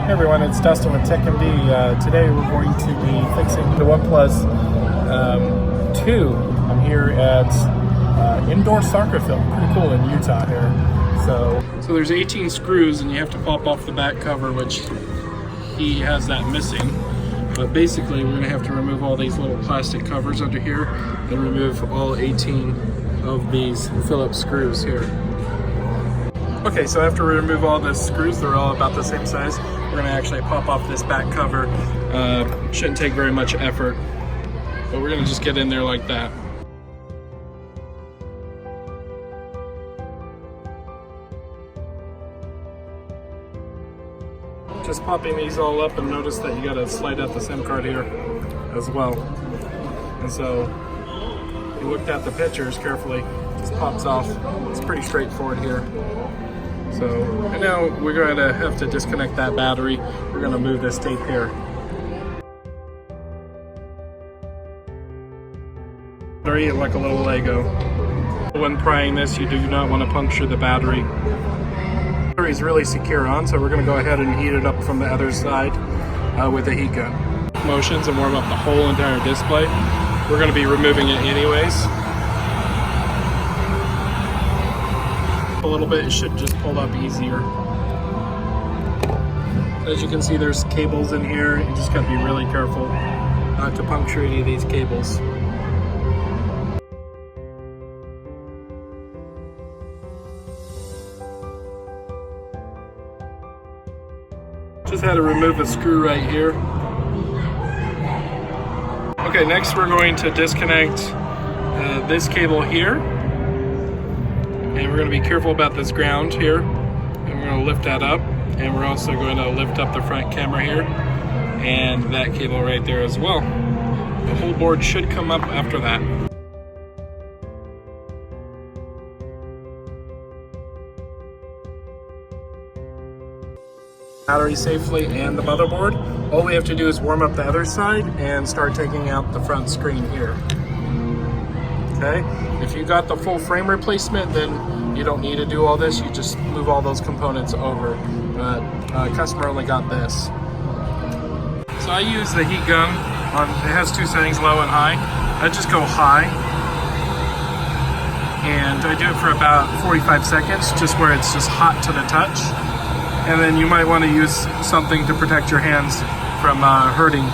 Hey everyone, it's Dustin with TWPD. Today we're going to be fixing the OnePlus 2. I'm here at indoor soccer field. Pretty cool in Utah here. So there's 18 screws and you have to pop off the back cover, which he has that missing. But basically we're going to have to remove all these little plastic covers under here and remove all 18 of these Phillips screws here. Okay, so after we remove all the screws, they're all about the same size, we're going to actually pop off this back cover. Shouldn't take very much effort, but we're going to just get in there like that. Just popping these all up, and notice that you got to slide out the SIM card here as well. And so you looked at the pictures carefully, it just pops off. It's pretty straightforward here. So, and now we're going to have to disconnect that battery. We're going to move this tape here. Battery like a little Lego. When prying this, you do not want to puncture the battery. The battery is really secure on, so we're going to go ahead and heat it up from the other side with a heat gun. Motions and warm up the whole entire display. We're going to be removing it anyways. A little bit, it should just pull up easier. As you can see, there's cables in here. You just gotta be really careful not to puncture any of these cables. Just had to remove a screw right here. Okay, next we're going to disconnect this cable here. And we're going to be careful about this ground here, and we're going to lift that up, and we're also going to lift up the front camera here and that cable right there as well. The whole board should come up after that. Battery safely and the motherboard. All we have to do is warm up the other side and start taking out the front screen here. Okay, if you got the full frame replacement, then you don't need to do all this. You just move all those components over. But customer only got this. So I use the heat gun. It has two settings, low and high. I just go high, and I do it for about 45 seconds, just where it's just hot to the touch. And then you might want to use something to protect your hands from hurting.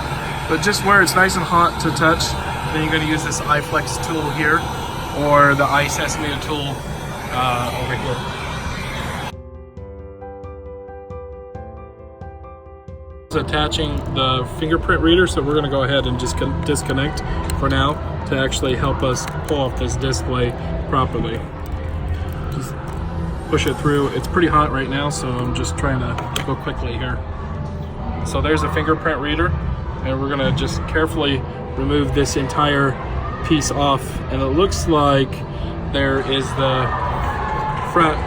But just where it's nice and hot to touch, then you're going to use this Iflex tool here, or the iseasmo tool over here. It's attaching the fingerprint reader, so we're going to go ahead and just disconnect for now to actually help us pull off this display properly. Just push it through. It's pretty hot right now, so I'm just trying to go quickly here. So there's a fingerprint reader, and we're going to just carefully remove this entire piece off, and it looks like there is the front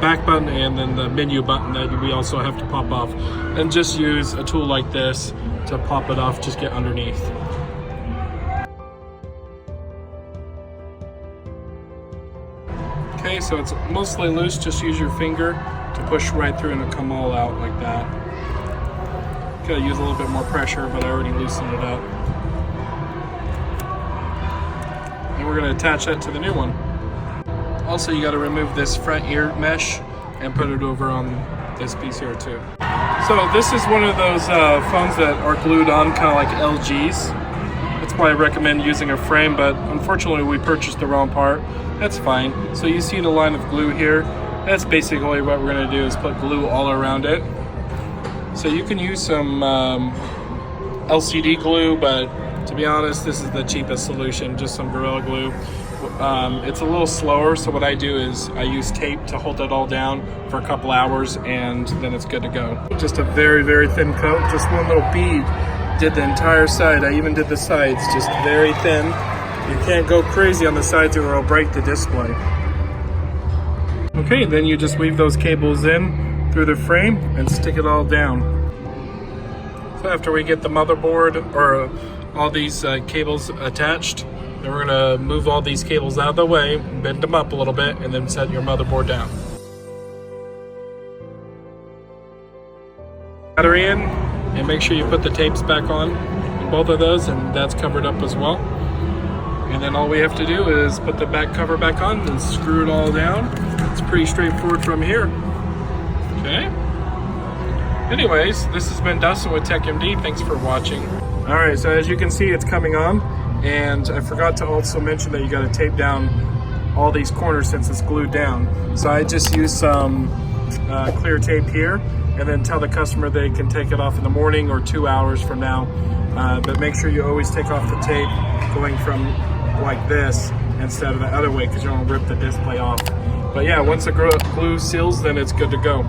back button and then the menu button that we also have to pop off, and just use a tool like this to pop it off. Just get underneath. Okay, so it's mostly loose. Just use your finger to push right through and it'll come all out like that. Gotta use a little bit more pressure, but I already loosened it up. And we're going to attach that to the new one. Also, you got to remove this front ear mesh and put it over on this piece here too. So this is one of those phones that are glued on, kind of like LG's. That's why I recommend using a frame, but unfortunately we purchased the wrong part. That's fine. So you see the line of glue here. That's basically what we're going to do, is put glue all around it. So you can use some LCD glue, but to be honest, this is the cheapest solution, just some Gorilla Glue. It's a little slower, so what I do is I use tape to hold it all down for a couple hours, and then it's good to go. Just a very, very thin coat, just one little bead. Did the entire side. I even did the sides, just very thin. You can't go crazy on the sides or it'll break the display. Okay, then you just weave those cables in through the frame and stick it all down. So after we get the motherboard or all these cables attached, then we're going to move all these cables out of the way, bend them up a little bit, and then set your motherboard down. battery in, and make sure you put the tapes back on both of those, and that's covered up as well. And then all we have to do is put the back cover back on and screw it all down. It's pretty straightforward from here. Okay. Anyways, this has been Dustin with TechMD. Thanks for watching. All right, so as you can see, it's coming on, and I forgot to also mention that you got to tape down all these corners since it's glued down. So I just use some clear tape here, and then tell the customer they can take it off in the morning or 2 hours from now. But make sure you always take off the tape going from like this instead of the other way, because you don't rip the display off. But yeah, once the glue seals, then it's good to go.